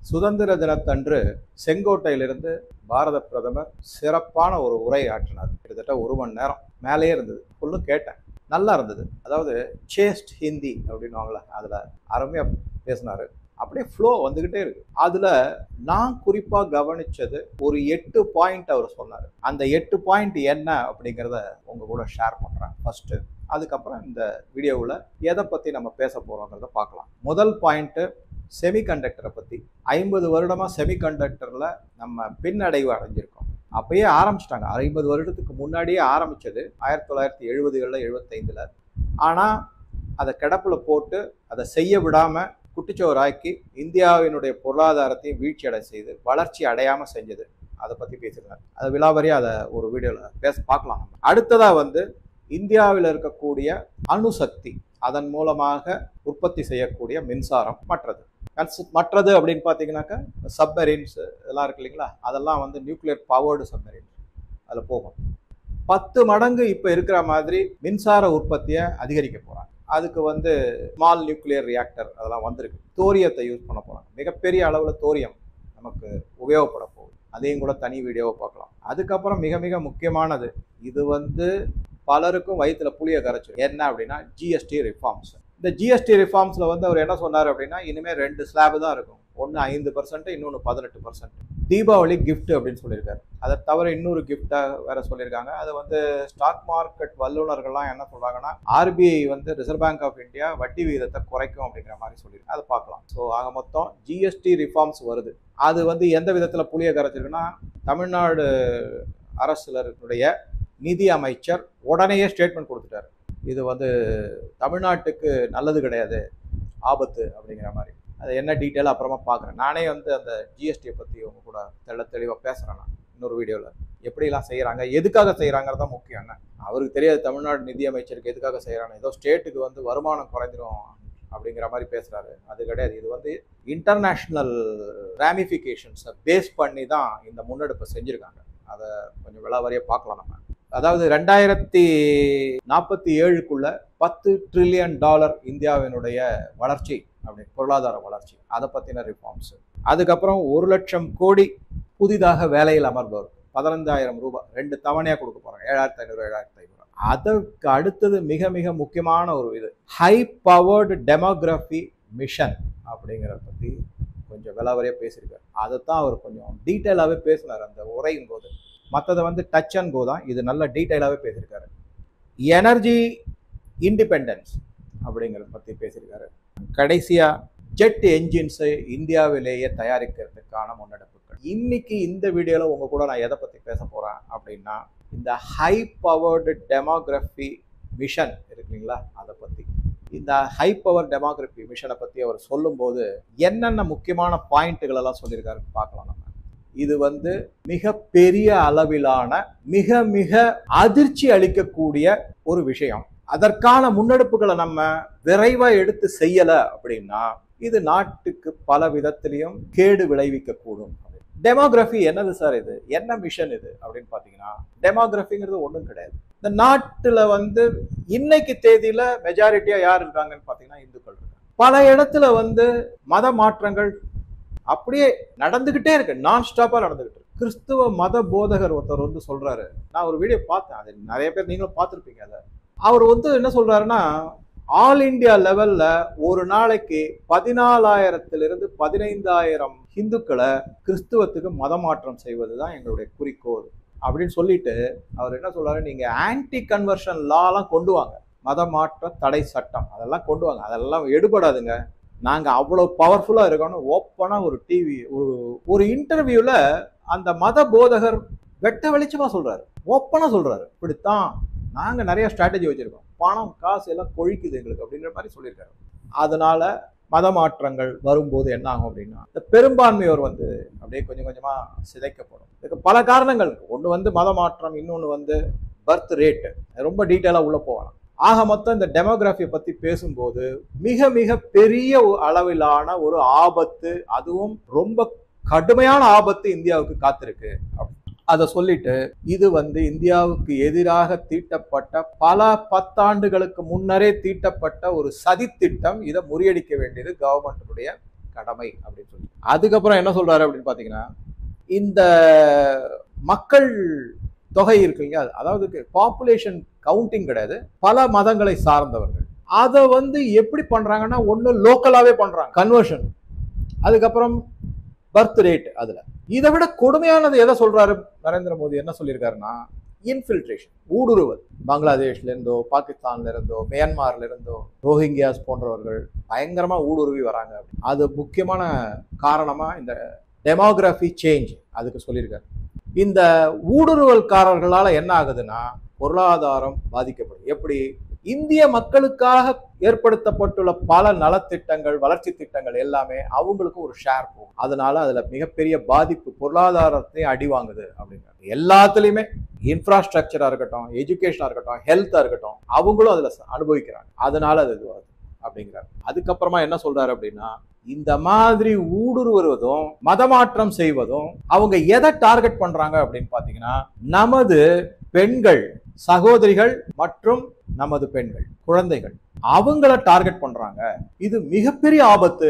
சுதந்திர தினத்தன்று செங்கோட்டையிலிருந்து பாரத பிரதமர் சிறப்பான ஒரு உரை ஆற்றினார். கிட்டத்தட்ட 1 மணி நேரம் மேலேயே இருந்தது. ஃபுல்லும் கேட்டேன். நல்லா இருந்தது. அதாவது சேஸ்ட் ஹிந்தி அப்படின்னுவாங்களே, அதில் அருமையாக பேசினார். அப்படியே ஃப்ளோ வந்துக்கிட்டே இருக்கு. அதில் நான் குறிப்பாக கவனித்தது ஒரு 8 பாயிண்ட் அவர் சொன்னார். அந்த 8 பாயிண்ட் என்ன அப்படிங்கிறத உங்கள் கூட ஷேர் பண்ணுறேன் ஃபஸ்ட்டு. அதுக்கப்புறம் இந்த வீடியோவில் எதை பற்றி நம்ம பேச போகிறோங்கிறத பார்க்கலாம். முதல் பாயிண்ட்டு செமிகண்டக்டரை பற்றி. 50 வருடமாக செமிகண்டக்டரில் நம்ம பின்னடைவு அடைஞ்சிருக்கோம். அப்பயே ஆரம்பிச்சிட்டாங்க. 50 வருடத்துக்கு முன்னாடியே ஆரம்பித்தது 1970களில் 75ல். ஆனால் அதை கிடப்பில் போட்டு அதை செய்ய விடாமல் குட்டிச்சோராக்கி இந்தியாவினுடைய பொருளாதாரத்தையும் வீழ்ச்சி அடை செய்து வளர்ச்சி அடையாமல் செஞ்சது. அதை பற்றி பேசியிருக்காங்க. அதை விலாவரியாக அதை ஒரு வீடியோவில் பார்க்கலாம். அடுத்ததாக இந்தியாவில் இருக்கக்கூடிய அணுசக்தி, அதன் மூலமாக உற்பத்தி செய்யக்கூடிய மின்சாரம். மற்றது அப்படின்னு பார்த்தீங்கன்னாக்கா சப்மரீன்ஸ் இதெல்லாம் இருக்கு இல்லைங்களா, அதெல்லாம் நியூக்ளியர் பவர்டு சப்மரீன்ஸ். அதில் போகும் 10 மடங்கு இப்போ இருக்கிற மாதிரி மின்சார உற்பத்தியை அதிகரிக்க போகிறாங்க. அதுக்கு ஸ்மால் நியூக்ளியர் ரியாக்டர் அதெல்லாம் வந்திருக்கு. தோரியத்தை யூஸ் பண்ண போகிறாங்க. மிகப்பெரிய அளவில் தோரியம் நமக்கு உபயோகப்பட போகுது. அதையும் கூட தனி வீடியோவை பார்க்கலாம். அதுக்கப்புறம் மிக மிக முக்கியமானது, இது பலருக்கும் வயிற்றுல புளிய கரைச்சிடும். என்ன அப்படின்னா ஜிஎஸ்டி ரிஃபார்ம்ஸ். இந்த ஜிஎஸ்டி ரிஃபார்ம்ஸில் அவர் என்ன சொன்னார் அப்படின்னா, இனிமேல் 2 ஸ்லாபு தான் இருக்கும். ஒன்று 5%, இன்னொன்று 18%. தீபாவளி கிஃப்ட் அப்படின்னு சொல்லியிருக்காரு. அதை தவிர இன்னொரு கிஃப்டாக வேற சொல்லியிருக்காங்க. அது ஸ்டாக் மார்க்கெட் வல்லுநர்கள்லாம் என்ன சொல்கிறாங்கன்னா, RBI reserve bank of India வட்டி விகிதத்தை குறைக்கும் அப்படிங்கிற மாதிரி சொல்லியிருக்காங்க. அதை பார்க்கலாம். ஸோ ஆக மொத்தம் ஜிஎஸ்டி ரிஃபார்ம்ஸ் வருது. அது எந்த விதத்தில் புளிய கரைச்சிருக்குன்னா, தமிழ்நாடு அரசுடைய நிதி அமைச்சர் உடனேயே ஸ்டேட்மெண்ட் கொடுத்துட்டாரு. இது தமிழ்நாட்டுக்கு நல்லது கிடையாது, ஆபத்து அப்படிங்கிற மாதிரி. அது என்ன டீட்டெயில் அப்புறமா பார்க்குறேன். நானே அந்த ஜிஎஸ்டியை பற்றி உங்க கூட தெளிவாக பேசுகிறேன். நான் இன்னொரு வீடியோவில் எப்படிலாம் செய்கிறாங்க, எதுக்காக செய்கிறாங்கிறதா முக்கியம். என்ன அவருக்கு தெரியாது தமிழ்நாடு நிதி அமைச்சருக்கு எதுக்காக செய்கிறாங்க. ஏதோ ஸ்டேட்டுக்கு வருமானம் குறைஞ்சிரும் அப்படிங்கிற மாதிரி பேசுகிறாரு. அது கிடையாது. இது இன்டர்நேஷ்னல் ராமிஃபிகேஷன்ஸை பேஸ் பண்ணி தான் இந்த முன்னெடுப்பை செஞ்சுருக்காங்க. அதை கொஞ்சம் விலாவரியாக பார்க்கலாம் நம்ம. அதாவது 2047க்குள்ள $10 ட்ரில்லியன் இந்தியாவினுடைய வளர்ச்சி, அப்படி பொருளாதார வளர்ச்சி, அதை பற்றின ரிஃபார்ம்ஸ். அதுக்கப்புறம் 1 லட்சம் கோடி புதிதாக வேலையில் அமர்பவர், 15,000 ரூபாய் 2 தவணையாக கொடுக்க போகிறாங்க. 7,500, 7,500. அதற்கு அடுத்தது மிக மிக முக்கியமான ஒரு ஹை பவர்டு டெமோகிராஃபி மிஷன் அப்படிங்கிறத பற்றி கொஞ்சம் விலாவரியாக பேசியிருக்காரு. அதைத்தான் அவர் கொஞ்சம் டீட்டெயிலாகவே பேசினார் அந்த உரையின் போது. மற்றதை டச் அண்ட் கோ தான். இது நல்ல டீட்டெயிலாகவே பேசியிருக்காரு. எனர்ஜி இண்டிபெண்டன்ஸ் அப்படிங்கிறத பற்றி பேசியிருக்காரு. கடைசியாக ஜெட் என்ஜின்ஸை இந்தியாவிலேயே தயாரிக்கிறதுக்கான முன்னெடுப்புகள். இன்னைக்கு இந்த வீடியோவில் உங்கள் கூட நான் எதை பற்றி பேச போகிறேன் அப்படின்னா, இந்த ஹை பவர்டு டெமோகிராஃபி மிஷன் இருக்குங்களா, அதை பற்றி. இந்த ஹை பவர் டெமோகிராஃபி மிஷனை பற்றி அவர் சொல்லும்போது என்னென்ன முக்கியமான பாயிண்ட்டுகள் எல்லாம் சொல்லியிருக்காருன்னு பார்க்கலாம் நம்ம. இது மிக பெரிய அளவிலான மிக மிக அதிர்ச்சி அளிக்கக்கூடிய ஒரு விஷயம். அதற்கான முன்னெடுப்புகளை நம்ம விரைவா எடுத்து செய்யல அப்படின்னா இது நாட்டுக்கு பல விதத்திலையும் கேடு விளைவிக்க கூடும். டெமோகிராஃபி என்னது சார், இது என்ன மிஷன் இது அப்படின்னு பாத்தீங்கன்னா, டெமோகிராஃபிங்கிறது ஒன்றும் கிடையாது. இந்த நாட்டுல இன்னைக்கு தேதியில மெஜாரிட்டியா யார் இருக்காங்கன்னு பாத்தீங்கன்னா இந்துக்கள் இருக்காங்க. பல இடத்துல மத மாற்றங்கள் அப்படியே நடந்துகிட்டே இருக்கு, நான் ஸ்டாப்பா நடந்துகிட்டு இருக்கு. கிறிஸ்துவ மத போதகர் ஒருத்தர் சொல்றாரு, நான் ஒரு வீடியோ பார்த்தேன், அது நிறைய பேர் நீங்களும் பார்த்துருப்பீங்க. அதை அவர் என்ன சொல்றாருன்னா, ஆல் இண்டியா லெவல்ல ஒரு நாளைக்கு 14,000 to 15,000 இந்துக்களை கிறிஸ்துவத்துக்கு மதமாற்றம் செய்வதுதான் எங்களுடைய குறிக்கோள் அப்படின்னு சொல்லிட்டு அவர் என்ன சொல்றாரு, நீங்க ஆன்டி கன்வர்ஷன் லாலாம் கொண்டு வாங்க, மதமாற்ற தடை சட்டம் அதெல்லாம் கொண்டு வாங்க, அதெல்லாம் எடுபடாதுங்க, நாங்க அவ்வளவு பவர்ஃபுல்லா இருக்கோம்னு ஓப்பனா ஒரு டிவி ஒரு இன்டர்வியூல அந்த மத போதகர் வெட்ட வெளிச்சமா சொல்றாரு, ஓப்பனா சொல்றாரு, இப்படித்தான் நாங்க நிறைய ஸ்ட்ராட்டஜி வச்சிருக்கோம், பணம் காசு எல்லாம் கொழிக்குது எங்களுக்கு அப்படின்ற மாதிரி சொல்லியிருக்காரு. அதனால மத மாற்றங்கள் வரும்போது என்ன ஆகும் அப்படின்னா, இந்த பெரும்பான்மையோர் அப்படியே கொஞ்சம் கொஞ்சமா சிதைக்கப்படும். இதுக்கு பல காரணங்கள் இருக்கு. ஒன்று மத மாற்றம், இன்னொன்று பர்த் ரேட்டு. ரொம்ப டீட்டெயிலாக உள்ள போகலாம். ஆக மொத்தம் இந்த டெமோகிராஃபியை பத்தி பேசும்போது மிக மிக பெரிய அளவிலான ஒரு ஆபத்து, அதுவும் ரொம்ப கடுமையான ஆபத்து இந்தியாவுக்கு காத்திருக்கு. அதை சொல்லிட்டு இது இந்தியாவுக்கு எதிராக தீட்டப்பட்ட பல 10 ஆண்டுகளுக்கு முன்னரே தீட்டப்பட்ட ஒரு சதி திட்டம். இதை முறியடிக்க வேண்டியது கவர்மெண்ட்டுடைய கடமை அப்படின்னு சொல்லி. அதுக்கப்புறம் என்ன சொல்றாரு அப்படின்னு பாத்தீங்கன்னா, இந்த மக்கள் தொகை இருக்கு இல்லையா, அதாவது பாப்புலேஷன் கவுண்டிங் கிடையாது, பல மதங்களை சார்ந்தவர்கள். அதை எப்படி பண்றாங்கன்னா, ஒண்ணு லோக்கலாவே பண்றாங்க கன்வர்ஷன், அதுக்கப்புறம் பர்த் ரேட். அதுல இதை விட கொடுமையானது எதை சொல்றாரு நரேந்திர மோடி, என்ன சொல்லியிருக்காருன்னா, இன்ஃபில்ட்ரேஷன், ஊடுருவல். பங்களாதேஷ்ல இருந்தோ, பாகிஸ்தான்ல இருந்தோ, மியான்மர்ல இருந்தோ ரோஹிங்கியாஸ் போன்றவர்கள் பயங்கரமா ஊடுருவி வராங்க. அது முக்கியமான காரணமா இந்த டெமோகிராஃபி சேஞ்ச் அதுக்கு சொல்லியிருக்காரு. இந்த ஊடுருவல்காரர்களால என்ன ஆகுதுன்னா, பொருளாதாரம் பாதிக்கப்படும். எப்படி? இந்திய மக்களுக்காக ஏற்படுத்தப்பட்டுள்ள பல நலத்திட்டங்கள், வளர்ச்சி திட்டங்கள் எல்லாமே அவங்களுக்கு ஒரு ஷேர் போகும். அதனால அதுல மிகப்பெரிய பாதிப்பு, பொருளாதாரத்தை அடி வாங்குது அப்படிங்கிறது. எல்லாத்துலயுமே இன்ஃப்ராஸ்ட்ரக்சரா இருக்கட்டும், எஜுகேஷனா இருக்கட்டும், ஹெல்த்தா இருக்கட்டும், அவங்களும் அதுல அனுபவிக்கிறாங்க. அதனால அது இதுவாகுது அப்படிங்கிறார். அதுக்கப்புறமா என்ன சொல்றாரு அப்படின்னா, இந்த மாதிரி ஊடுருவதும் மதமாற்றம் செய்வதும் அவங்க எதை டார்கெட் பண்றாங்க அப்படின்னு பாத்தீங்கன்னா, நமது பெண்கள் சகோதரிகள் மற்றும் நமது பெண்கள் குழந்தைகள், அவங்கள டார்கெட் பண்றாங்க. இது மிகப்பெரிய ஆபத்து.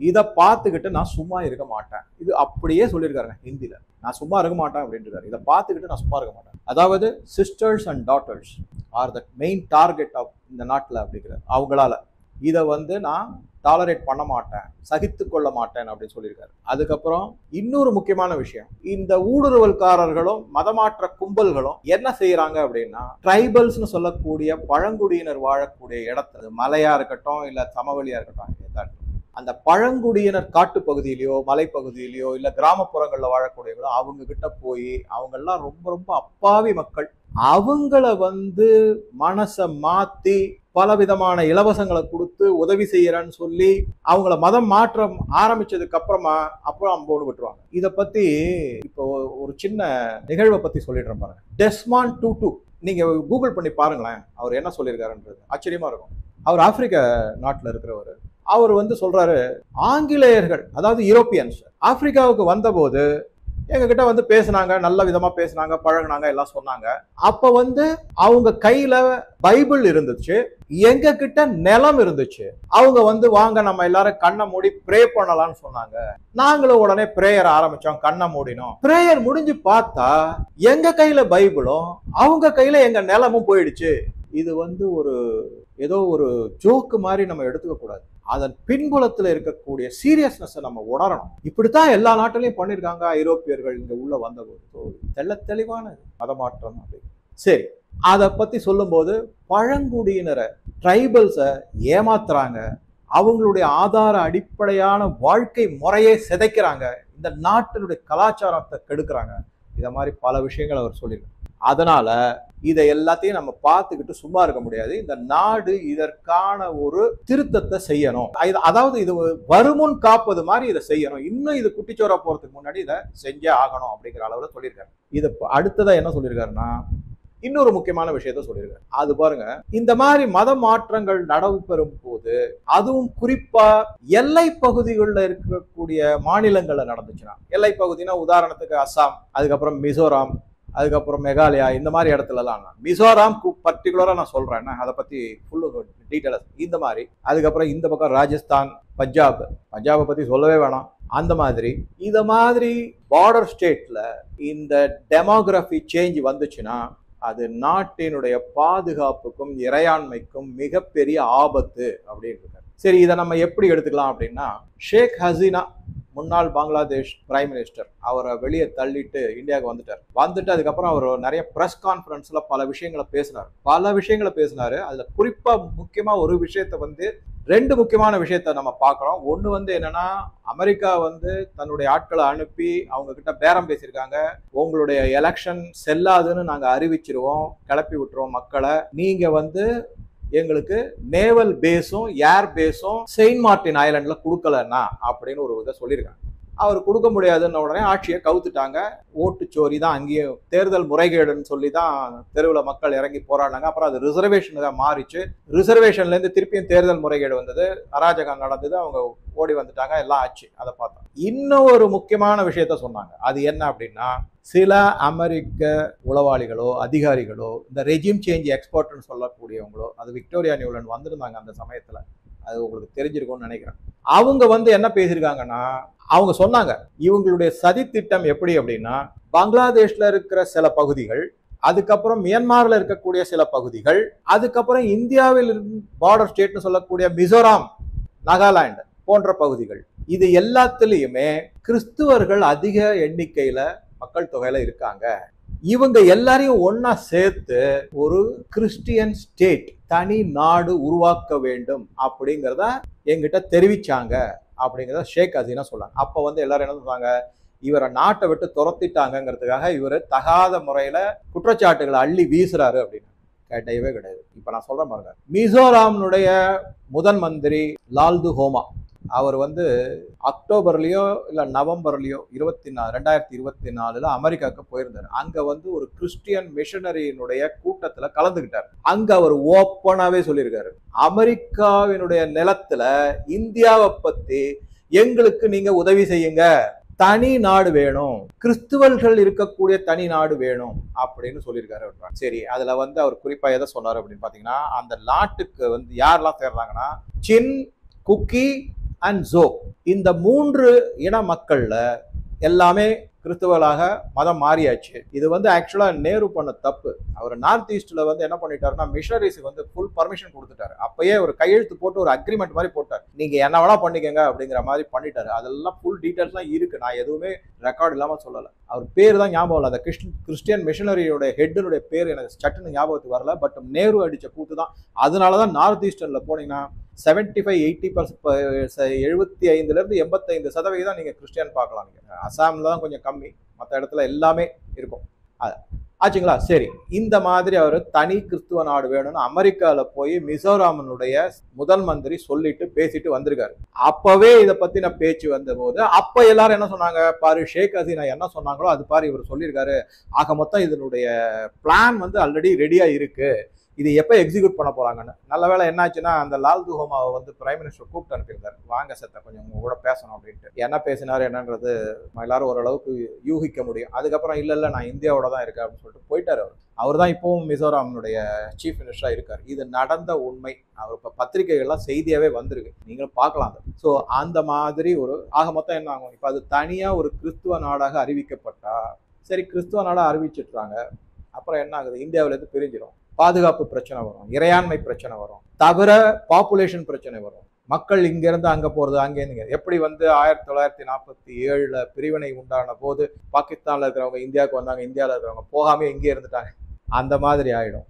இதை பார்த்துக்கிட்டு நான் சும்மா இருக்க மாட்டேன். இது அப்படியே சொல்லியிருக்காருங்க ஹிந்தியில. நான் சும்மா இருக்க மாட்டேன் அப்படின்ட்டு. இதை பார்த்துக்கிட்டு நான் சும்மா இருக்க மாட்டேன். அதாவது sisters and daughters are the main target of இந்த நாட்டில் அப்படிங்கிறார். அவங்களால இதை நான் டாலரேட் பண்ண மாட்டேன், சகித்து கொள்ள மாட்டேன் அப்படின்னு சொல்லியிருக்காரு. அதுக்கப்புறம் இன்னொரு முக்கியமான விஷயம், இந்த ஊடுருவல்காரர்களும் மதமாற்ற கும்பல்களும் என்ன செய்யறாங்க அப்படின்னா, ட்ரைபல்ஸ்னு சொல்லக்கூடிய பழங்குடியினர் வாழக்கூடிய இடத்துல, மலையா இருக்கட்டும் இல்ல சமவெளியா இருக்கட்டும், அந்த பழங்குடியினர் காட்டு பகுதியிலயோ மலைப்பகுதியிலயோ இல்ல கிராமப்புறங்கள்ல வாழக்கூடியவங்களோ அவங்க கிட்ட போய், அவங்க எல்லாம் ரொம்ப ரொம்ப அப்பாவி மக்கள், அவங்கள மனசை மாத்தி பலவிதமான இலவசங்களை கொடுத்து உதவி செய்யறன்னு சொல்லி அவங்கள மதம் மாற்றம் ஆரம்பிச்சதுக்கு அப்புறம் அம்போடு விட்டுருவாங்க. இதை பத்தி இப்போ ஒரு சின்ன நிகழ்வை பத்தி சொல்லிடுறேன் பாருங்க. டெஸ்மாண்ட் டூட்டு நீங்க கூகுள் பண்ணி பாருங்களேன், அவர் என்ன சொல்லியிருக்காருன்றது ஆச்சரியமா இருக்கும். அவர் ஆப்பிரிக்க நாட்டில் இருக்கிறவர். அவர் சொல்றாரு, ஆங்கிலேயர்கள் அதாவது யூரோப்பியன்ஸ் ஆப்பிரிக்காவுக்கு வந்தபோது எங்ககிட்ட பேசினாங்க, நல்ல விதமா பேசினாங்க, பழகினாங்க, எல்லாம் சொன்னாங்க. அப்ப அவங்க கையில பைபிள் இருந்துச்சு, எங்க கிட்ட நிலம் இருந்துச்சு. அவங்க வாங்க நம்ம எல்லாரும் கண்ணை மூடி ப்ரே பண்ணலாம்னு சொன்னாங்க. நாங்களும் உடனே பிரேயர் ஆரம்பிச்சோம், கண்ணை மூடினோம். பிரேயர் முடிஞ்சு பார்த்தா எங்க கையில பைபிளும் அவங்க கையில எங்க நிலமும் போயிடுச்சு. இது ஒரு ஏதோ ஒரு ஜோக்கு மாதிரி நம்ம எடுத்துக்க கூடாது. அதன் பின்புலத்துல இருக்கக்கூடிய சீரியஸ்னஸ் நம்ம உணரணும். இப்படித்தான் எல்லா நாட்டிலையும் பண்ணிருக்காங்க ஐரோப்பியர்கள் இங்க உள்ள வந்தபோது. தெள்ள தெளிவான மதமாற்றம் அப்படின்னு. சரி, அதை பத்தி சொல்லும் போது பழங்குடியினரை, ட்ரைபல்ஸை ஏமாத்துறாங்க, அவங்களுடைய ஆதார அடிப்படையான வாழ்க்கை முறையை சிதைக்கிறாங்க, இந்த நாட்டினுடைய கலாச்சாரத்தை கெடுக்கிறாங்க. இத மாதிரி பல விஷயங்கள் அவர் சொல்லியிருக்காரு. அதனால இதை எல்லாத்தையும் நம்ம பார்த்துக்கிட்டு சும்மா இருக்க முடியாது. இந்த நாடு இதற்கான ஒரு திருத்தத்தை செய்யணும். அதாவது இது வருமுன் காப்பது மாதிரி இதை செய்யணும். இன்னும் இது குட்டிச்சோரா போறதுக்கு முன்னாடி இதை செஞ்சே ஆகணும் அப்படிங்கிற அளவுல சொல்லியிருக்காரு. இது அடுத்ததா என்ன சொல்லியிருக்காருன்னா, இன்னொரு முக்கியமான விஷயத்த சொல்லியிருக்காரு. அது பாருங்க, இந்த மாதிரி மத மாற்றங்கள் நடைபெறும் போது, அதுவும் குறிப்பா எல்லை பகுதிகளில் இருக்கக்கூடிய மாநிலங்கள்ல நடந்துச்சுன்னா, எல்லை பகுதினா உதாரணத்துக்கு அஸ்ஸாம், அதுக்கப்புறம் மிசோராம், அதுக்கப்புறம் மேகாலயா, இந்த மாதிரி இடத்துலலாம், மிசோராம் பர்டிகுலரா நான் சொல்றேன், அதை பத்தி ஃபுல்லு டீட்டெயிலா. இந்த மாதிரி அதுக்கப்புறம் இந்த பக்கம் ராஜஸ்தான், பஞ்சாபை பத்தி சொல்லவே வேணாம். அந்த மாதிரி இத மாதிரி பார்டர் ஸ்டேட்ல இந்த டெமோகிராஃபி சேஞ்ச் வந்துச்சுன்னா, அது நாட்டினுடைய பாதுகாப்புக்கும் இறையாண்மைக்கும் மிகப்பெரிய ஆபத்து அப்படின்னு இருக்காரு. சரி, இதை நம்ம எப்படி எடுத்துக்கலாம் அப்படின்னா, ஷேக் ஹசீனா முன்னாள் பங்களாதேஷ் பிரைம் மினிஸ்டர், அவரை வெளியே தள்ளிட்டு இந்தியாவுக்கு வந்துட்டு அதுக்கப்புறம் அவர் நிறைய பிரஸ் கான்ஃபரன்ஸ்ல பல விஷயங்களை பேசினாரு. அதுல குறிப்பா முக்கியமா ஒரு விஷயத்த ரெண்டு முக்கியமான விஷயத்த நம்ம பார்க்கிறோம். ஒண்ணு என்னன்னா, அமெரிக்கா தன்னுடைய ஆட்களை அனுப்பி அவங்க கிட்ட பேரம் பேசியிருக்காங்க. உங்களுடைய எலெக்ஷன் செல்லாதுன்னு நாங்க அறிவிச்சிருவோம், கிளப்பி விட்டுருவோம் மக்களை, நீங்க எங்களுக்கு நேவல் பேஸும் ஏர் பேஸும் செயின்ட் மார்டின் ஐலாண்ட்ல கொடுக்கலன்னா அப்படின்னு ஒரு இதை சொல்லியிருக்காங்க. அவர் கொடுக்க முடியாதுன்னு உடனே ஆட்சியை கவுத்துட்டாங்க. ஓட்டுச்சோரி தான், அங்கேயும் தேர்தல் முறைகேடுன்னு சொல்லி தான் தெருவில் மக்கள் இறங்கி போராடினாங்க. அப்புறம் அது ரிசர்வேஷனுக்கு மாறிச்சு. ரிசர்வேஷன்ல இருந்து திருப்பியும் தேர்தல் முறைகேடு வந்தது, அராஜகம் நடந்தது, அவங்க ஓடி வந்துட்டாங்க, எல்லாம் ஆச்சு. அதை பார்த்தோம். இன்னும் ஒரு முக்கியமான விஷயத்த சொன்னாங்க. அது என்ன அப்படின்னா, சில அமெரிக்க உளவாளிகளோ அதிகாரிகளோ இந்த ரெஜிம் சேஞ்ச் எக்ஸ்பர்ட்னு சொல்லக்கூடியவங்களோ, அது விக்டோரியா நியூலண்ட் வந்திருந்தாங்க அந்த சமயத்துல, அது உங்களுக்கு தெரிஞ்சிருக்கும்னு நினைக்கிறேன். அவங்க வந்து என்ன பேசியிருக்காங்கன்னா, அவங்க சொன்னாங்க இவங்களுடைய சதி திட்டம் எப்படி அப்படின்னா, பங்களாதேஷ்ல இருக்கிற சில பகுதிகள், அதுக்கப்புறம் மியான்மர்ல இருக்கக்கூடிய சில பகுதிகள், அதுக்கப்புறம் இந்தியாவில் பார்டர் ஸ்டேட்னு சொல்லக்கூடிய மிசோராம், நாகாலாந்து போன்ற பகுதிகள், இது எல்லாத்துலயுமே கிறிஸ்துவர்கள் அதிக எண்ணிக்கையில மக்கள் தொகையில இருக்காங்க. இவங்க எல்லாரையும் ஒன்னா சேர்த்து ஒரு கிறிஸ்டியன் ஸ்டேட், தனி நாடு உருவாக்க வேண்டும் அப்படிங்கிறத என்கிட்ட தெரிவிச்சாங்க அப்படிங்கிறத ஷேக் ஹசீனா சொன்னாங்க. அப்ப வந்து எல்லாரும் என்ன சொல்றாங்க, இவரை நாட்டை விட்டு துரத்திட்டாங்கிறதுக்காக இவர் தகாத முறையில குற்றச்சாட்டுகளை அள்ளி வீசுறாரு அப்படின்னு. கிடையவே கிடையாது. இப்ப நான் சொல்றேன் பாருங்க, மிசோராம்னுடைய முதன் மந்திரி லால்து ஹோமா, அவர் வந்து அக்டோபர்லயோ இல்ல நவம்பர்லயோ 2024 அமெரிக்காவுக்கு போயிருந்தாரு. அங்க வந்து ஒரு கிறிஸ்டியன் மிஷனரியினுடைய கூட்டத்துல கலந்துகிட்டார். அங்க அவர் ஓப்பனாவே சொல்லியிருக்காரு, அமெரிக்காவினுடைய நிலத்துல இந்தியாவை பத்தி எங்களுக்கு நீங்க உதவி செய்யுங்க, தனி நாடு வேணும், கிறிஸ்துவர்கள் இருக்கக்கூடிய தனி நாடு வேணும் அப்படின்னு சொல்லியிருக்காரு. சரி, அதுல வந்து அவர் குறிப்பா எதை சொன்னாரு அப்படின்னு பாத்தீங்கன்னா, அந்த நாட்டுக்கு வந்து யாரெல்லாம் சேர்றாங்கன்னா, சின், குக்கி அண்ட் ஜோ, இந்த 3 இன மக்கள்ல எல்லாமே கிறிஸ்துவர்களாக மதம் மாறியாச்சு. இது வந்து ஆக்சுவலா நேரு பண்ண தப்பு. அவர் நார்த் ஈஸ்ட்ல வந்து என்ன பண்ணிட்டாருன்னா, மிஷனரிஸுக்கு வந்து ஃபுல் பர்மிஷன் கொடுத்துட்டாரு. அப்பயே ஒரு கையெழுத்து போட்டு ஒரு அக்ரிமெண்ட் மாதிரி போட்டார், நீங்க என்ன வேணா பண்ணிக்கங்க அப்படிங்கிற மாதிரி பண்ணிட்டாரு. அதெல்லாம் ஃபுல் டீடைல்ஸ்லாம் இருக்கு, நான் எதுவுமே ரெக்கார்ட் இல்லாம சொல்லல. அவர் பேர் தான் ஞாபகம் இல்லை, அந்த கிறிஸ்டியன் மிஷனரியோட ஹெட்டுடைய பேர் எனக்கு சட்டுன்னு ஞாபகத்துக்கு வரல. பட் நேரு அடிச்ச கூத்து தான். அதனாலதான் நார்த் ஈஸ்டர்ன்ல போனீங்கன்னா 75% நீங்க கிறிஸ்டியன் பார்க்கலாம். நீங்க அசாம்ல தான் கொஞ்சம் கம்மி, மற்ற இடத்துல எல்லாமே இருக்கும். ஆச்சுங்களா? சரி, இந்த மாதிரி அவர் தனி கிறிஸ்துவ நாடு வேணும்னு அமெரிக்கால போய் மிசோராமனுடைய முதல் மந்திரி சொல்லிட்டு பேசிட்டு வந்திருக்காரு. அப்பவே இதை பத்தின பேச்சு வந்த போது அப்ப எல்லாரும் என்ன சொன்னாங்க, பாரு ஷேக் ஹசீனா என்ன சொன்னாங்களோ அது பாரு இவர் சொல்லியிருக்காரு, ஆக மொத்தம் இதனுடைய பிளான் வந்து ஆல்ரெடி ரெடியா இருக்கு, இது எப்ப எக்ஸிக்யூட் பண்ண போறாங்கன்னு. நல்ல வேலை என்னாச்சுன்னா, அந்த லால்து ஹோமாவை வந்து பிரைம் மினிஸ்டர் கூப்பிட்டு அனுப்பியிருந்தாரு, வாங்க சத்த கொஞ்சம் உங்க கூட பேசணும் அப்படின்ட்டு. என்ன பேசினாரு என்னன்றது எல்லாரும் ஓரளவுக்கு யூகிக்க முடியும். அதுக்கப்புறம் இல்ல நான் இந்தியாவோட தான் இருக்கேன் அப்படின்னு சொல்லிட்டு போயிட்டாரு. அவர் தான் இப்பவும் மிசோராமனுடைய சீஃப் மினிஸ்டரா இருக்காரு. இது நடந்த உண்மை. அவர் இப்ப பத்திரிகைகள்லாம் செய்தியாவே வந்திருக்கு, நீங்களும் பார்க்கலாம். ஸோ அந்த மாதிரி ஒரு ஆக மொத்தம் என்ன ஆகும், இப்ப அது தனியா ஒரு கிறிஸ்துவ நாடாக அறிவிக்கப்பட்டா, சரி கிறிஸ்துவ நாடாக அறிவிச்சிட்டுறாங்க, அப்புறம் என்ன ஆகுது, இந்தியாவிலேருந்து பிரிஞ்சிடும், பாதுகாப்பு பிரச்சனை வரும், இறையாண்மை பிரச்சனை வரும், தவிர பாப்புலேஷன் பிரச்சனை வரும். மக்கள் இங்கிருந்து அங்க போறது, அங்கேருந்து எப்படி வந்து 1947 பிரிவினை உண்டான போது பாகிஸ்தான்ல இருக்கிறவங்க இந்தியாவுக்கு வந்தாங்க, இந்தியாவில் இருக்கிறவங்க போகாம இங்கே இருந்துட்டாங்க, அந்த மாதிரி ஆயிடும்.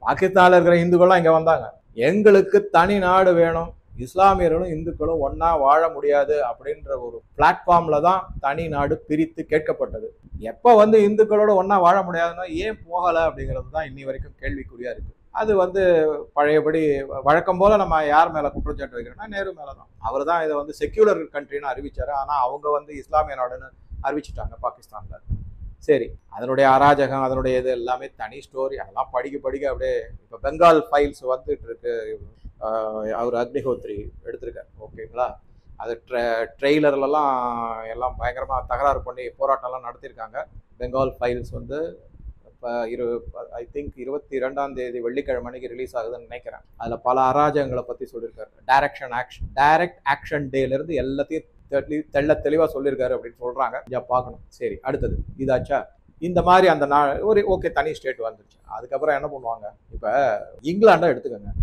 பாகிஸ்தான்ல இருக்கிற இந்துக்கள்லாம் இங்க வந்தாங்க, எங்களுக்கு தனி நாடு வேணும், இஸ்லாமியர்களும் இந்துக்களும் ஒன்னா வாழ முடியாது அப்படின்ற ஒரு பிளாட்ஃபார்ம்ல தான் தனி நாடு பிரித்து கேட்கப்பட்டது. எப்ப வந்து இந்துக்களோட ஒன்னா வாழ முடியாதுன்னா ஏன் போகல அப்படிங்கிறது தான் இன்னி வரைக்கும் கேள்விக்குறியா இருக்கு. அது வந்து பழையபடி வழக்கம் போல நம்ம யார் மேல குற்றச்சாட்டு வைக்கிறோம்னா நேரு மேலதான். அவர் தான் இதை வந்து செக்யூலர் கண்ட்ரின்னு அறிவிச்சாரு, ஆனா அவங்க வந்து இஸ்லாமிய நாடுன்னு அறிவிச்சுட்டாங்க பாகிஸ்தான்ல. சரி, அதனுடைய அராஜகம், அதனுடைய இது எல்லாமே தனி ஸ்டோரி, அதெல்லாம் படிக்க அப்படியே. இப்ப பெங்கால் ஃபைல்ஸ் வந்துட்டு இருக்கு, அவர் அக்னிஹோத்ரி எடுத்திருக்காரு, ஓகேங்களா? அது ட்ரெய்லர்லாம் எல்லாம் பயங்கரமா தகராறு பண்ணி போராட்டம்லாம் நடத்தியிருக்காங்க. பெங்கால் ஃபைல்ஸ் வந்து இப்போ ஐ திங்க் 22 வெள்ளிக்கிழமை அன்னைக்கு ரிலீஸ் ஆகுதுன்னு நினைக்கிறேன். அதில் பல அராஜகங்களை பற்றி சொல்லியிருக்காரு. டைரக்ட் ஆக்ஷன் டேலேருந்து எல்லாத்தையும் தெளிவாக சொல்லியிருக்காரு அப்படின்னு சொல்கிறாங்க. இதை பார்க்கணும். சரி, அடுத்தது இதாச்சா, இந்த மாதிரி அந்த ஒரு ஓகே தனி ஸ்டேட் வந்துருச்சு. அதுக்கப்புறம் என்ன பண்ணுவாங்க, இப்போ இங்கிலாண்டை எடுத்துக்கோங்க,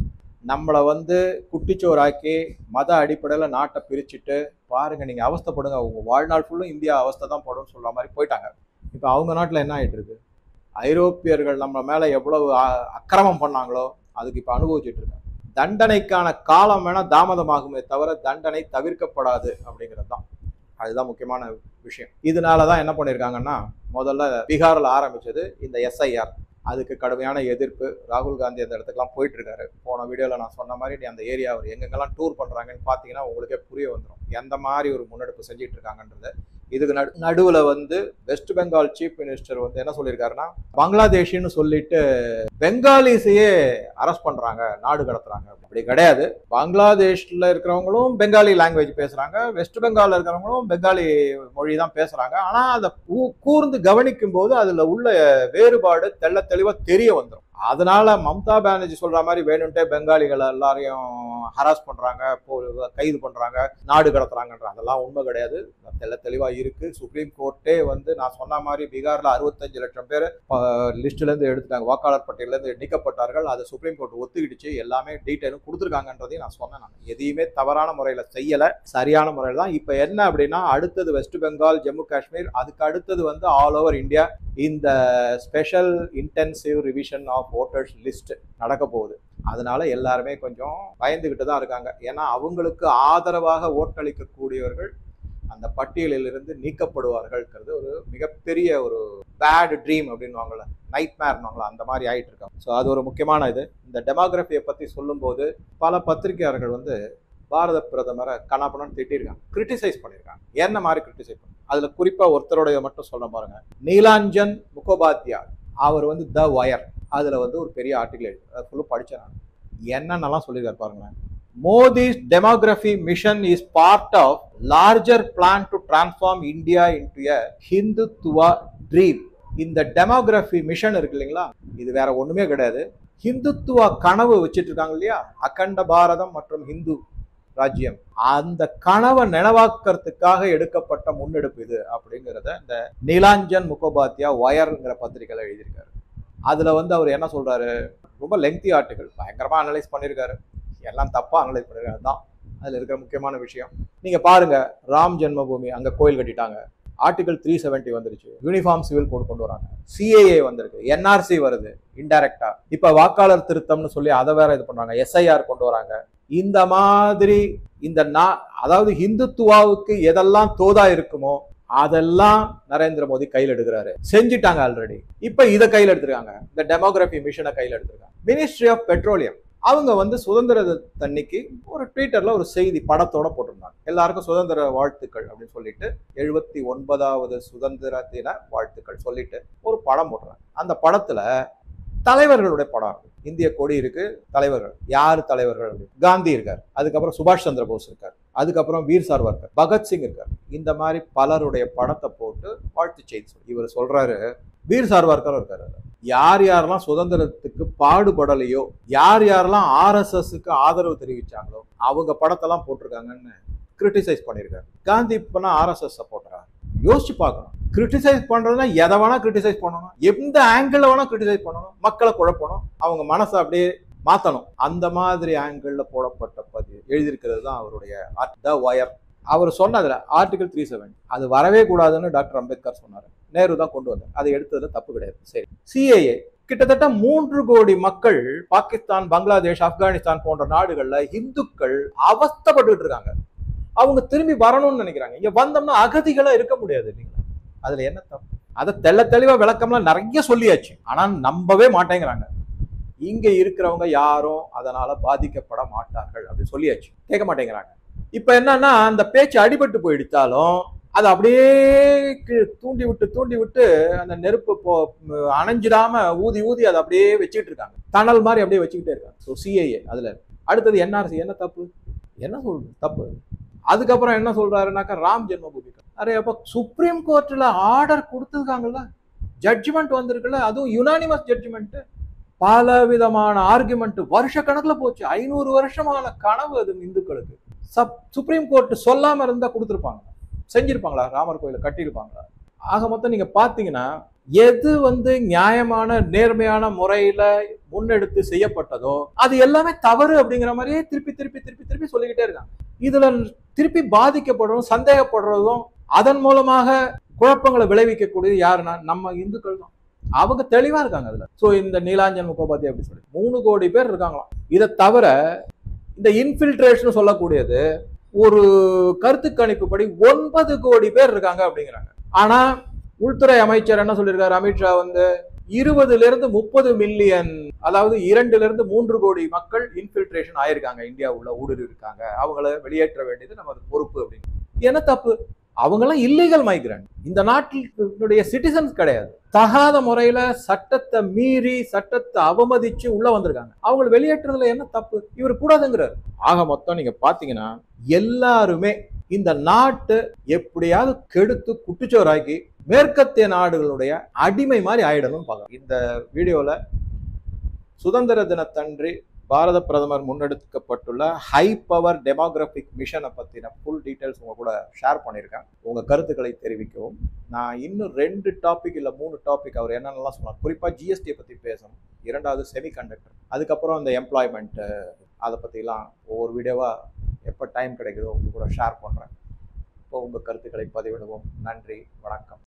நம்மளை வந்து குட்டிச்சோராக்கி மத அடிப்படையில் நாட்டை பிரிச்சுட்டு பாருங்க நீங்கள் அவஸ்தைப்படுங்க, உங்கள் வாழ்நாள் ஃபுல்லும் இந்தியா அவஸ்தை தான் படும்னு சொல்கிற மாதிரி போயிட்டாங்க. இப்போ அவங்க நாட்டில் என்ன ஆகிட்டு இருக்கு, ஐரோப்பியர்கள் நம்ம மேலே எவ்வளவு அக்கிரமம் பண்ணாங்களோ அதுக்கு இப்போ அனுபவிச்சுட்டு இருக்காங்க. தண்டனைக்கான காலம் வேணா தாமதமாகுமே தவிர தண்டனை தவிர்க்கப்படாது அப்படிங்கிறது தான், அதுதான் முக்கியமான விஷயம். இதனால தான் என்ன பண்ணியிருக்காங்கன்னா, முதல்ல பீகாரில் ஆரம்பிச்சது இந்த SIR, அதுக்கு கடுமையான எதிர்ப்பு. ராகுல் காந்தி அந்த இடத்துக்குலாம் போயிட்டு இருக்காரு. போன வீடியோவில் நான் சொன்ன மாதிரி நீ அந்த ஏரியா அவர் எங்கெங்கெல்லாம் டூர் பண்ணுறாங்கன்னு பார்த்தீங்கன்னா உங்களுக்கே புரிய வந்துடும் எந்த மாதிரி ஒரு முன்னெடுப்பு செஞ்சுட்டு இருக்காங்கன்றது. இதுக்கு நடுவில் வந்து வெஸ்ட் பெங்கால் சீஃப் மினிஸ்டர் வந்து என்ன சொல்லியிருக்காருன்னா, பங்களாதேஷ்னு சொல்லிட்டு பெங்காலிஸையே அரெஸ்ட் பண்றாங்க, நாடு கடத்துறாங்க. அப்படி கிடையாது, பங்களாதேஷ்ல இருக்கிறவங்களும் பெங்காலி லாங்குவேஜ் பேசுறாங்க, வெஸ்ட் பெங்கால்ல இருக்கிறவங்களும் பெங்காலி மொழி தான் பேசுறாங்க. ஆனா அதை கூர்ந்து கவனிக்கும் போது அதுல உள்ள வேறுபாடு தெளிவா தெரிய வந்துடும். அதனால மம்தா பானர்ஜி சொல்ற மாதிரி வேணும்ட்டே பெங்காலிகளை எல்லாரையும் ஹராஸ் பண்றாங்க, கைது பண்றாங்க, நாடு கடத்துறாங்கன்ற அதெல்லாம் உண்மை கிடையாது. தெளிவா இருக்கு. சுப்ரீம் கோர்ட்டே வந்து நான் சொன்ன மாதிரி பீகார்ல 65 லட்சம் பேர் லிஸ்ட்ல இருந்து எடுத்துட்டாங்க, வாக்காளர் பட்டியல இருந்து நீக்கப்பட்டார்கள். அதை சுப்ரீம் கோர்ட் ஒத்துக்கிடுச்சு, எல்லாமே டீட்டெயிலும் கொடுத்துருக்காங்கன்றதையும் நான் சொன்னேன். நான் எதையுமே தவறான முறையில செய்யல, சரியான முறையில் தான். இப்ப என்ன அப்படின்னா அடுத்தது வெஸ்ட் பெங்கால், ஜம்மு காஷ்மீர், அதுக்கு அடுத்தது வந்து ஆல் ஓவர் இந்தியா இந்த special intensive revision of voters list நடக்க போகுது. அதனால எல்லாருமே கொஞ்சம் பயந்துகிட்டு தான் இருக்காங்க. ஏன்னா அவங்களுக்கு ஆதரவாக ஓட்டளிக்கக்கூடியவர்கள் அந்த பட்டியலில் இருந்து நீக்கப்படுவார்கள்ங்கிறது ஒரு மிகப்பெரிய ஒரு பேட் ட்ரீம் அப்படின்வாங்கல்ல, நைட் மேர்னுவாங்களா, அந்த மாதிரி ஆயிட்டு இருக்காங்க. ஸோ அது ஒரு முக்கியமான இது. இந்த டெமோகிராஃபியை பற்றி சொல்லும்போது பல பத்திரிகையாளர்கள் வந்து பாரத பிரதமரை கனாபுனான்னு திட்டிருக்காங்க, கிரிட்டிசைஸ் பண்ணியிருக்காங்க. என்ன மாதிரி கிரிட்டிசைஸ் பண்ணி, அதுல குறிப்பா ஒருத்தருடைய மட்டும் சொல்ல பாருங்க. நீலாஞ்சன் முகோபாத்யா, அவர் வந்து த வயர், அதுல வந்து ஒரு பெரிய ஆர்டிகல் எழுதி அதை ஃபுல்லாக படித்தேன் நான். என்னென்னலாம் சொல்லியிருக்காரு பாருங்களேன். மோடி's demography mission is part of larger plan to transform India into a Hindutva dream. இந்த டெமோகிராஃபி மிஷன் இருக்கு இல்லைங்களா, இது வேற ஒண்ணுமே கிடையாது. ஹிந்துத்துவா கனவு வச்சுட்டு இருக்காங்க இல்லையா, அகண்ட பாரதம் மற்றும் ஹிந்து ராஜ்யம், அந்த கனவை நினைவாக்கிறதுக்காக எடுக்கப்பட்ட முன்னெடுப்பு இது அப்படிங்கிறத இந்த நீலாஞ்சன் முகோபாத்யா வயர்ங்கிற பத்திரிகையில எழுதியிருக்காரு. அதுல வந்து அவர் என்ன சொல்றாரு, ரொம்ப லெங்தி ஆர்டிகல், பயங்கரமா அனலைஸ் பண்ணியிருக்காரு, எல்லாம் தப்பா அனலைஸ் பண்ணிருக்காரு. தான் அதுல இருக்கிற முக்கியமான விஷயம். நீங்க பாருங்க, ராம் ஜென்மபூமி அங்க கோயில் கட்டிட்டாங்க, ஆர்டிகல் 370 வந்துருச்சு, யூனிஃபார்ம் சிவில் கோட் கொண்டு வராங்க, சிஏஏ வந்திருக்கு, என்ஆர்சி வருது இன்டைரக்டா, இப்ப வாக்காளர் திருத்தம்னு சொல்லி அதை வேற இது பண்றாங்க, எஸ்ஐஆர் கொண்டு வராங்க. இந்த மாதிரி இந்த அதாவது ஹிந்துத்துவாவுக்கு எதெல்லாம் தோதா இருக்குமோ அதெல்லாம் நரேந்திர மோடி கையில் எடுக்கிறாரு, செஞ்சுட்டாங்க ஆல்ரெடி. இப்ப இதை கையில் எடுத்திருக்காங்க, இந்த டெமோகிராஃபி மிஷனை கையில் எடுத்திருக்காங்க. மினிஸ்ட்ரி ஆஃப் பெட்ரோலியம் அவங்க வந்து சுதந்திர தன்னைக்கு ஒரு ட்விட்டர்ல ஒரு செய்தி படத்தோட போட்டிருந்தாங்க, எல்லாருக்கும் சுதந்திர வாழ்த்துக்கள் அப்படின்னு சொல்லிட்டு, 79வது சுதந்திர தின வாழ்த்துக்கள் சொல்லிட்டு ஒரு படம் போடுறாங்க. அந்த படத்துல தலைவர்களுடைய படம் இருக்கு, இந்திய கொடி இருக்கு, தலைவர்கள் யாரு தலைவர்கள், காந்தி இருக்காரு, அதுக்கப்புறம் சுபாஷ் சந்திர போஸ் இருக்காரு, அதுக்கப்புறம் வீர் சாவர்கர், பகத்சிங் இருக்காரு. இந்த மாதிரி பலருடைய படத்தை போட்டு வாழ்த்து செய்தி இவர் சொல்றாரு. வீர் சாவர்கர் இருக்காரு. யார் யாரெல்லாம் சுதந்திரத்துக்கு பாடுபடலையோ, யார் யாரெல்லாம் ஆர்எஸ்எஸ்க்கு ஆதரவு தெரிவிச்சாங்களோ அவங்க படத்தெல்லாம் போட்டிருக்காங்கன்னு கிரிட்டிசைஸ் பண்ணியிருக்காரு. காந்தி இப்பனா ஆர்எஸ்எஸ் சப்போர்ட்டரா? யோசிச்சு பார்க்கணும். கிரிட்டிசைஸ் பண்றதுன்னா எதை வேணா கிரிட்டிசைஸ் பண்ணணும், எந்த ஆங்கிள் வேணா கிரிட்டிசைஸ் பண்ணணும், மக்களை குழப்பணும், அவங்க மனசை அப்படியே மாத்தணும். அந்த மாதிரி ஆங்கிள் போடப்பட்ட பதிவு எழுதியிருக்கிறது தான் அவருடைய த வயர். அவர் சொன்னதுல ஆர்டிகல் 370 அது வரவே கூடாதுன்னு டாக்டர் அம்பேத்கர் சொன்னாரு, நேரு தான் கொண்டு வந்தார், அதை எடுத்ததுல தப்பு கிடையாது. சரி, சிஏஏ கிட்டத்தட்ட 3 கோடி மக்கள் பாகிஸ்தான், பங்களாதேஷ், ஆப்கானிஸ்தான் போன்ற நாடுகள்ல இந்துக்கள் அவஸ்தப்பட்டு இருக்காங்க. அவங்க திரும்பி வரணும்னு நினைக்கிறாங்க. இங்க வந்தோம்னா அகதிகளா இருக்க முடியாது இல்லைங்களா, அதுல என்ன தப்பு? அதை தெளிவா விளக்கம்லாம் நிறைய சொல்லியாச்சு, ஆனா நம்பவே மாட்டேங்கிறாங்க. இங்க இருக்கிறவங்க யாரும் அதனால பாதிக்கப்பட மாட்டார்கள் அப்படின்னு சொல்லியாச்சு, கேட்க மாட்டேங்கிறாங்க. இப்ப என்னன்னா அந்த பேச்சு அடிபட்டு போயிடுத்தாலும் அதை அப்படியே தூண்டி விட்டு அந்த நெருப்பு அணைஞ்சிடாம ஊதி அதை அப்படியே வச்சுக்கிட்டு இருக்காங்க, தணல் மாதிரி அப்படியே வச்சுக்கிட்டே இருக்காங்க. ஸோ சிஏஏ அதுல அடுத்தது என்ஆர்சி, என்ன தப்பு, என்ன சொல்றது தப்பு. அதுக்கப்புறம் என்ன சொல்றாருனாக்கா ராம் ஜென்மபூமி. அரே அப்ப சுப்ரீம் கோர்ட்ல ஆர்டர் கொடுத்துருக்காங்கல்ல, ஜட்ஜ்மெண்ட் வந்திருக்குல்ல, அதுவும் யுனானிமஸ் ஜட்ஜ்மெண்ட், பல விதமான ஆர்குமெண்ட் வருஷ கணக்குல போச்சு, 500 வருஷமான கனவு அது இந்துக்களுக்கு. சுப்ரீம் கோர்ட் சொல்லாம இருந்தா கொடுத்துருப்பாங்க, செஞ்சிருப்பாங்களா, ராமர் கோயில கட்டியிருப்பாங்களா? ஆக மொத்தம் நீங்க பாத்தீங்கன்னா எது வந்து நியாயமான நேர்மையான முறையில முன்னெடுத்து செய்யப்பட்டதோ அது எல்லாமே தவறு அப்படிங்கிற மாதிரியே திருப்பி சொல்லிக்கிட்டே இருக்காங்க. இதுல திருப்பி பாதிக்கப்படுறதும் சந்தேகப்படுறதும் அதன் மூலமாக குழப்பங்களை விளைவிக்கக்கூடியது யாருன்னா நம்ம இந்துக்கள் தான். அவங்க தெளிவா இருக்காங்க அதுல. சோ இந்த நீலாஞ்சன் முகோபாத்யா அப்படி சொல்லி 3 கோடி பேர் இருக்காங்களாம். இதை தவிர இந்த இன்ஃபில்ட்ரேஷன் சொல்லக்கூடியது ஒரு கருத்து கணிப்புப்படி 9 கோடி பேர் இருக்காங்க அப்படிங்கிறாங்க. ஆனா உள்துறை அமைச்சர் என்ன சொல்லியிருக்காரு, அமித்ஷா வந்து 20-30 மில்லியன், அதாவது 2-3 கோடி மக்கள் இன்ஃபில்ட்ரேஷன் ஆயிருக்காங்க, இந்தியா உள்ள ஊடுருவி இருக்காங்க, அவங்கள வெளியேற்ற வேண்டியது நமது பொறுப்பு அப்படின்னு. என்ன தப்பு? அவங்கெல்லாம் இல்லீகல் மைக்ரண்ட், இந்த நாட்டினுடைய சிட்டிசன்ஸ் கிடையாது, தகாத முறையில சட்டத்தை மீறி சட்டத்தை அவமதிச்சு உள்ள வந்திருக்காங்க, அவங்களை வெளியேற்றுறதுல என்ன தப்பு? இவர் கூடாதுங்கிறார். ஆக மொத்தம் நீங்க பாத்தீங்கன்னா எல்லாருமே இந்த நாட்டு எப்படியாவது கெடுத்து குட்டிச்சோராக்கி மேற்கத்திய நாடுகளுடைய அடிமை மாதிரி ஆயிடணும் பார்க்கலாம். இந்த வீடியோல சுதந்திர தினத்தன்று பாரத பிரதமர் முன்னெடுக்கப்பட்டுள்ள ஹை பவர் டெமோகிராபிக் மிஷனை பற்றின ஃபுல் டீட்டெயில்ஸ் உங்க கூட ஷேர் பண்ணியிருக்கேன். உங்கள் கருத்துக்களை தெரிவிக்கவும். நான் இன்னும் 2 டாபிக் இல்லை 3 டாபிக் அவர் என்னென்னலாம் சொன்னார், குறிப்பாக ஜிஎஸ்டியை பற்றி பேசணும், இரண்டாவது செமிகண்டக்டர், அதுக்கப்புறம் அந்த எம்ப்ளாய்மெண்ட்டு, அதை பற்றிலாம் ஒவ்வொரு வீடியோவாக எப்போ டைம் கிடைக்குதோ உங்க கூட ஷேர் பண்ணுறேன். இப்போ உங்கள் கருத்துக்களை பதிவிடுவோம். நன்றி, வணக்கம்.